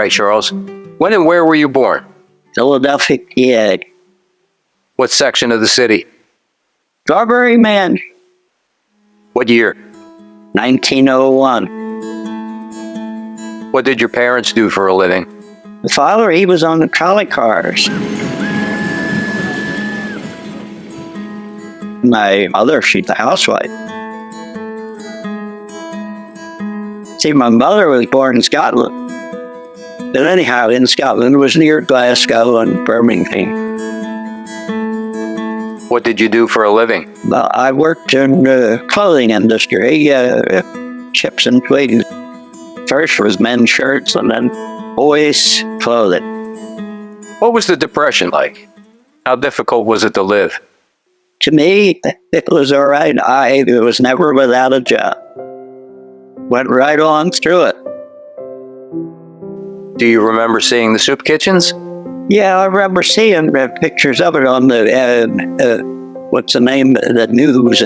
right, Charles. When and where were you born? Philadelphia, PA. What section of the city? Strawberry Man, What year? 1901. What did your parents do for a living? The father, he was on the trolley cars. My mother, she's a housewife. See, my mother was born in Scotland. But anyhow, in Scotland, it was near Glasgow and Birmingham. What did you do for a living? Well, I worked in the clothing industry, chips and twigs. First was men's shirts and then boys' clothing. What was the Depression like? How difficult was it to live? To me, it was all right. I was never without a job. Went right on through it. Do you remember seeing the soup kitchens? Yeah, I remember seeing pictures of it on the, what's the name, the news,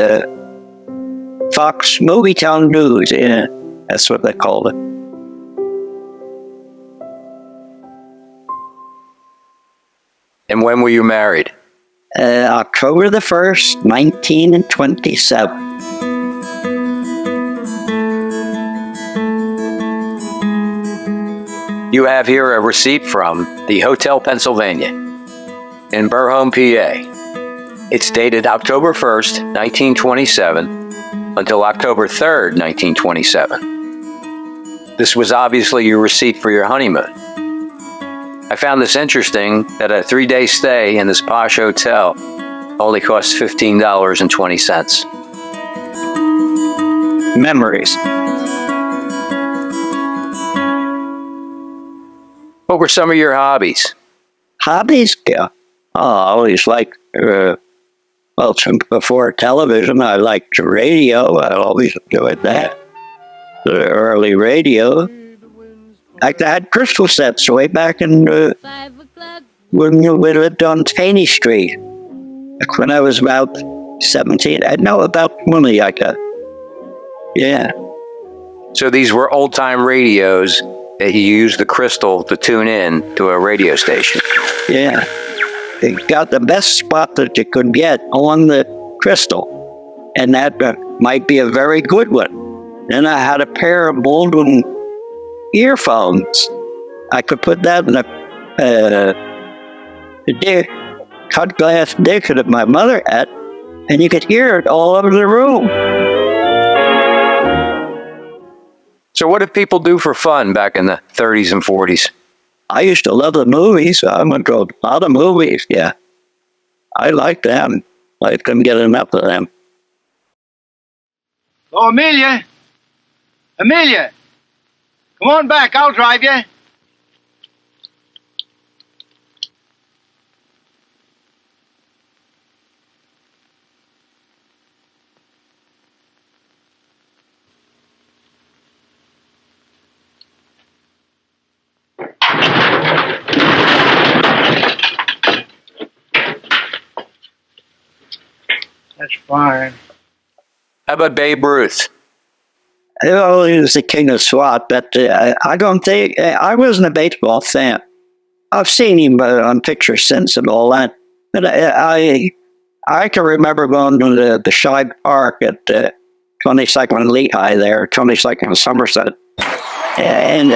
Fox Movie Town News, yeah, that's what they called it. And when were you married? October the 1st, 1927. You have here a receipt from the Hotel Pennsylvania in Burholme, PA. It's dated October 1st, 1927 until October 3rd, 1927. This was obviously your receipt for your honeymoon. I found this interesting that a 3-day stay in this posh hotel only cost $15.20. Memories. What were some of your hobbies? Hobbies? Yeah. Oh, I always liked, before television, I liked radio. I always enjoyed that. The early radio. I had crystal sets way back in when we lived on Taney Street. Like when I was about 17. I know about 20 I got. Yeah. So these were old-time radios that you used the crystal to tune in to a radio station. Yeah. They got the best spot that you could get on the crystal. And that might be a very good one. Then I had a pair of Baldwin earphones. I could put that in a cut glass dish that my mother had, and you could hear it all over the room. So what did people do for fun back in the 30s and 40s? I used to love the movies. I went to a lot of movies, yeah. I liked them. I couldn't get enough of them. Oh, Amelia! Amelia! Come on back, I'll drive you. That's fine. How about Babe Ruth? Oh, he was the king of SWAT, but I don't think, I wasn't a baseball fan. I've seen him on pictures since and all that, but I can remember going to the Shibe Park at 22nd Lehigh there, 22nd Somerset, and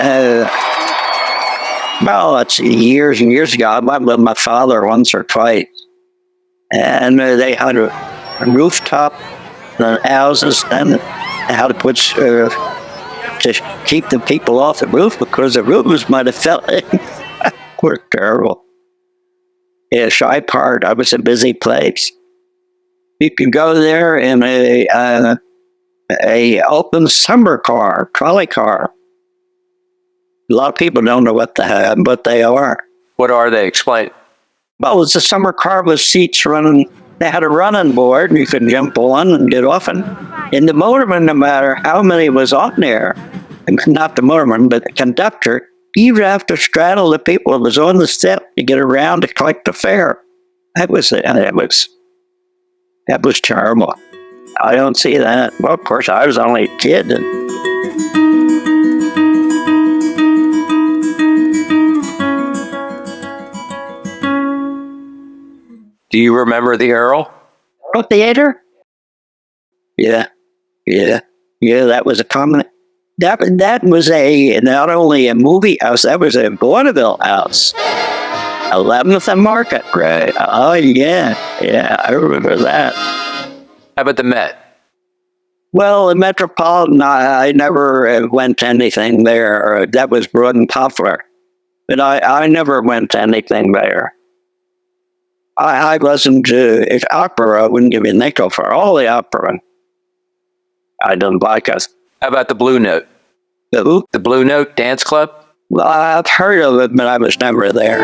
well, that's years and years ago. I went with my father once or twice, and they had a rooftop, the houses, and how to put to keep the people off the roof because the roofs might have fell in. We're terrible. Yeah, Shibe Park, I was a busy place. You could go there in a open summer car, trolley car. A lot of people don't know what they are. What are they? Explain. Well, it's a summer car with seats running. They had a running board, and you could jump on and get off. And in the motorman, no matter how many was on there, not the motorman, but the conductor, you would have to straddle the people that was on the step to get around to collect the fare. That was terrible. I don't see that. Well, of course, I was only a kid. Do you remember the Earl? Earl Theater? Yeah. That was a common. That was not only a movie house, that was a vaudeville house. 11th and Market. Right. Oh, yeah. I remember that. How about the Met? Well, the Metropolitan, I never went to anything there. That was Broad and Poplar. But I never went to anything there. I listened to opera. I wouldn't give you a nickel for all the opera. I don't like us. How about the Blue Note? The who? The Blue Note Dance Club? Well, I've heard of it, but I was never there.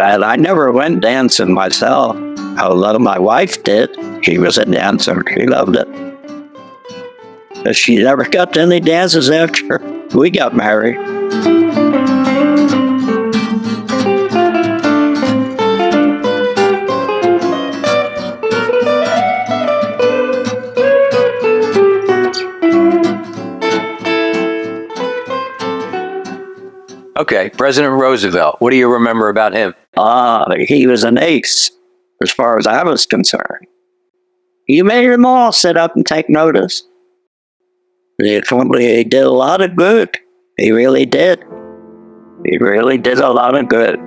I never went dancing myself, although my wife did. She was a dancer. She loved it. But she never got to any dances after we got married. Okay, President Roosevelt. What do you remember about him? He was an ace, as far as I was concerned. He made them all sit up and take notice. He did a lot of good. He really did. He really did a lot of good.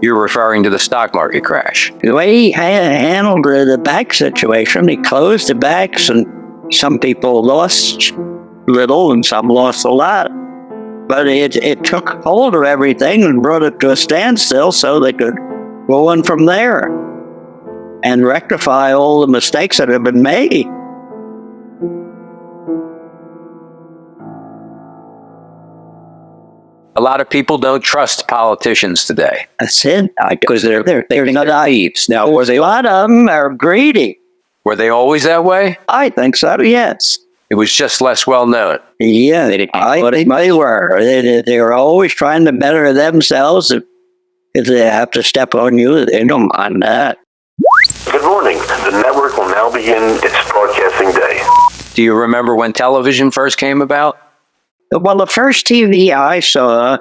You're referring to the stock market crash. The way he handled the bank situation, he closed the banks, and some people lost little and some lost a lot. But it took hold of everything and brought it to a standstill so they could go on from there and rectify all the mistakes that have been made. A lot of people don't trust politicians today. That's it, because they're naive. Now, a lot of them are greedy. Were they always that way? I think so, yes. It was just less well known. Yeah, they were. They were always trying to better themselves. If they have to step on you, they don't mind that. Good morning. The network will now begin its broadcasting day. Do you remember when television first came about? Well, the first TV I saw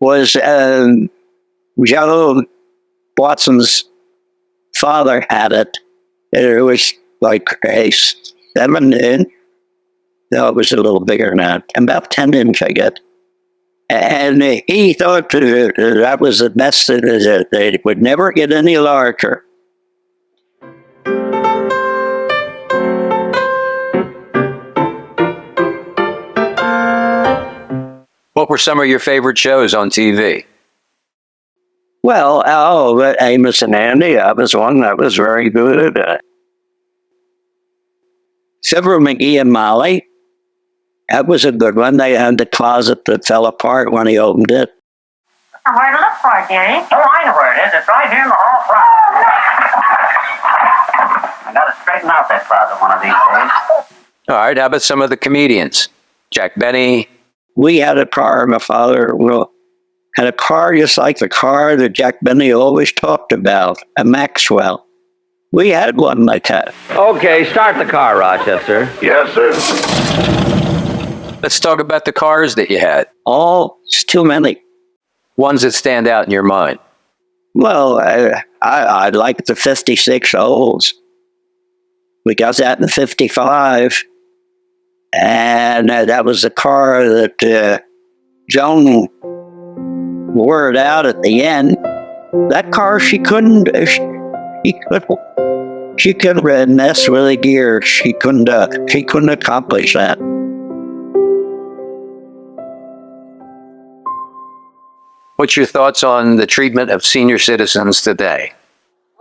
was Joe Watson's father had it. It was like a 7-inch. No, it was a little bigger than that. About 10-inch, I get. And he thought that was the best, that it would never get any larger. What were some of your favorite shows on TV? Well, Amos and Andy, that was one that was very good. Silver McGee and Molly, that was a good one. They had the closet that fell apart when he opened it. Where to look for it, dearie? Oh, I know where it is. It's right here in the hall front. I got to straighten out that closet one of these days. All right, how about some of the comedians? Jack Benny. We had a car, my father had a car just like the car that Jack Benny always talked about, a Maxwell. We had one like that. Okay, start the car, Rochester. Yes, sir. Let's talk about the cars that you had. Oh, it's too many. Ones that stand out in your mind. Well, I like the 56 Olds. We got that in the 55. And that was the car that Joan wore it out at the end. That car, she couldn't mess with the gear. She couldn't accomplish that. What's your thoughts on the treatment of senior citizens today?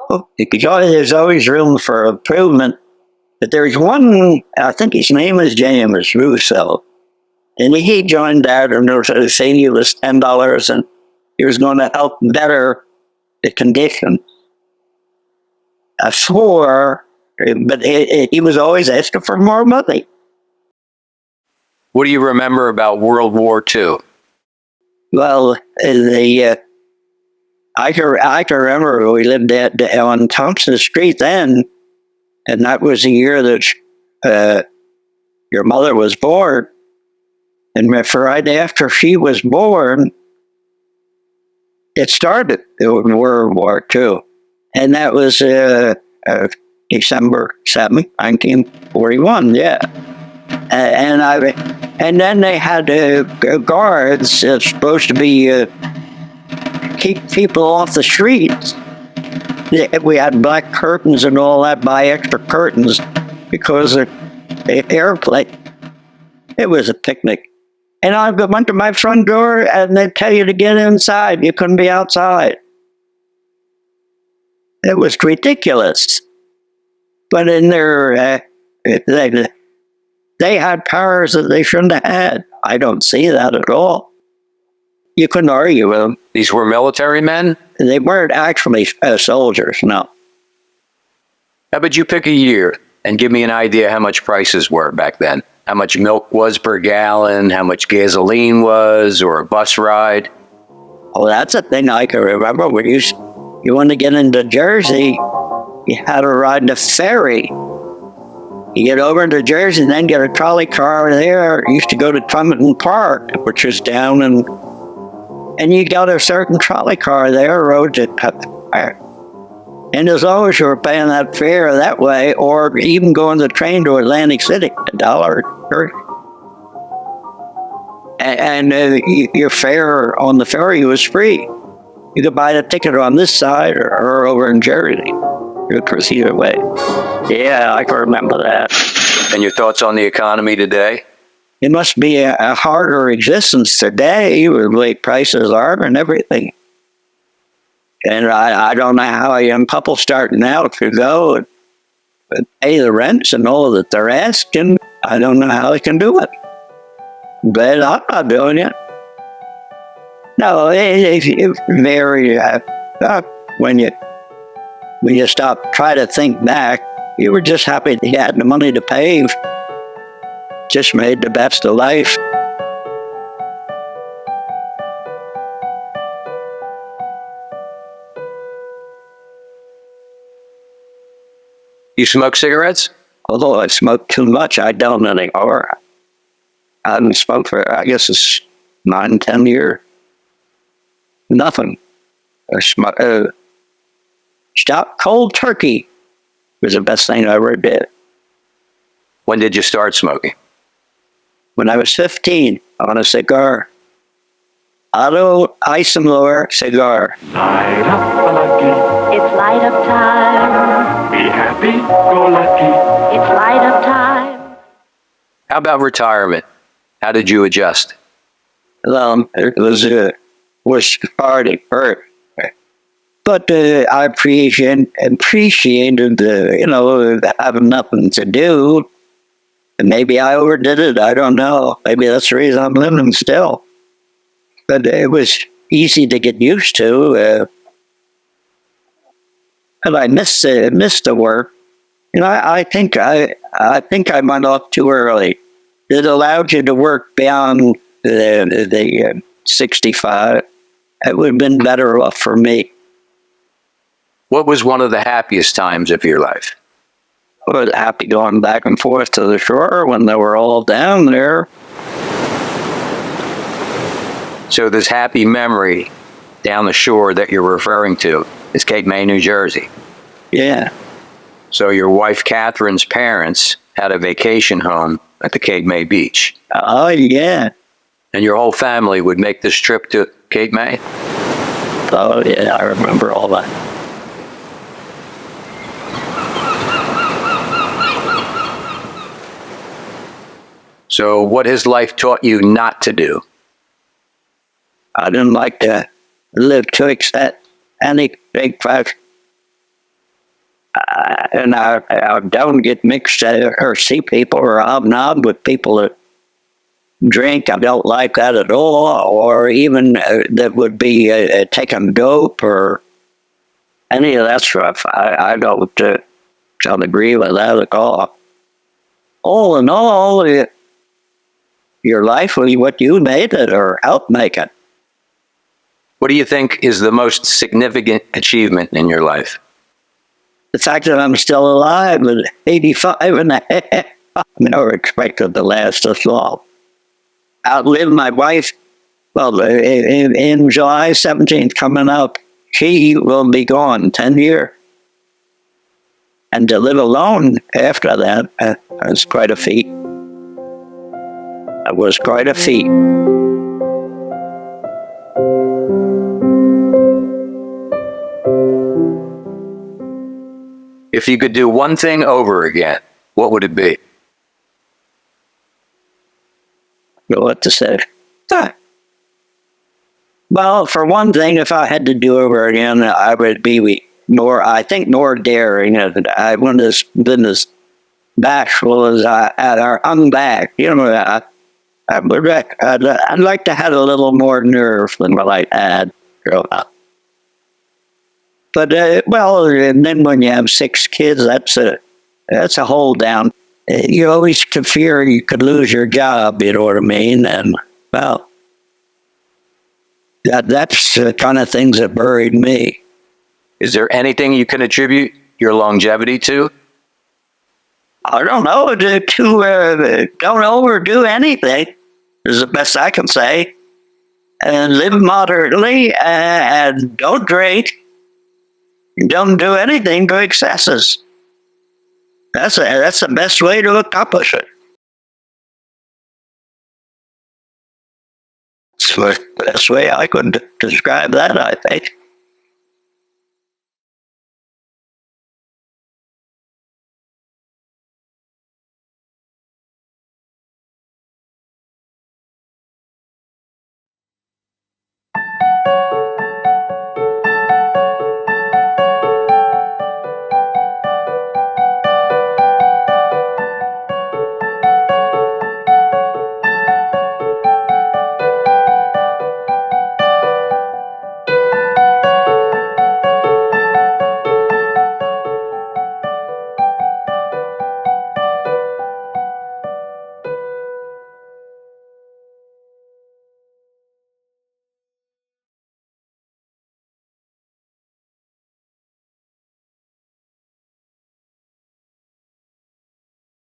Well, there's always room for improvement. But there's one, I think his name is James Russo, and he joined that, and the senior was $10, and he was going to help better the condition. But he was always asking for more money. What do you remember about World War II? Well, I can remember we lived on Thompson Street then, and that was the year that your mother was born. And right after she was born, It started in World War II, and that was December 7th, 1941. Yeah, and then they had guards supposed to be keep people off the streets. We had black curtains and all that, buy extra curtains because the airplane. It was a picnic. And I went to my front door and they'd tell you to get inside. You couldn't be outside. It was ridiculous. But in their, they had powers that they shouldn't have had. I don't see that at all. You couldn't argue with them. These were military men? They weren't actually soldiers, no. How about you pick a year and give me an idea how much prices were back then? How much milk was per gallon, how much gasoline was, or a bus ride? Oh, that's a thing I can remember. When you wanted to get into Jersey, you had to ride the ferry. You get over into Jersey and then get a trolley car there. You used to go to Clementon Park, which is down, and you got a certain trolley car there, rode to and as long as you were paying that fare that way, or even going the train to Atlantic City, $1. And your fare on the ferry was free. You could buy the ticket on this side or over in Jersey. It was either way. Yeah, I can remember that. And your thoughts on the economy today? It must be a harder existence today with the way prices are and everything. And I don't know how a young couple starting out could go and pay the rents and all that they're asking. I don't know how they can do it. But I'm not doing it. No, it's very, when you stop, try to think back, you were just happy that you had the money to pay. Just made the best of life. You smoke cigarettes? Although I smoked too much, I don't anymore. I haven't smoked for, I guess it's 9, 10 years. Nothing. Stop cold turkey was the best thing I ever did. When did you start smoking? When I was 15, on a cigar. Otto Eisenlohr cigar. Light up a lucky. It's light up time. Be happy, go lucky. It's light up time. How about retirement? How did you adjust? Well, it was hard at first. But I appreciated having nothing to do. And maybe I overdid it. I don't know. Maybe that's the reason I'm living still. But it was easy to get used to. And I missed the work. I think I went off too early. It allowed you to work beyond the 65. It would have been better off for me. What was one of the happiest times of your life? I was happy going back and forth to the shore when they were all down there. So this happy memory down the shore that you're referring to is Cape May, New Jersey. Yeah. So your wife Catherine's parents had a vacation home at the Cape May beach. Oh, yeah. And your whole family would make this trip to Cape May? Oh, yeah, I remember all that. So what has life taught you not to do? I didn't like to live to accept any big price. And I don't get mixed or see people or hobnob with people that drink. I don't like that at all. Or even that would be taking dope or any of that stuff. I don't agree with that at all. All in all, your life will be what you made it or helped make it. What do you think is the most significant achievement in your life? The fact that I'm still alive at 85 and a half. I never expected to last this long. Outlived my wife Well, in July 17th coming up, she will be gone 10 years. And to live alone after that was quite a feat. It was quite a feat. If you could do one thing over again, what would it be? What to say? Well, for one thing, if I had to do over again, I would be more daring. I wouldn't have been as bashful as I'm back. I'd like to have a little more nerve than what I had growing up. But, and then when you have 6 kids, that's a hold down. You always could fear you could lose your job, you know what I mean? And, well, that's the kind of things that buried me. Is there anything you can attribute your longevity to? I don't know. Don't overdo anything is the best I can say. And live moderately and don't drink. Don't do anything to excesses. That's the best way to accomplish it. It's the best way I could describe that, I think.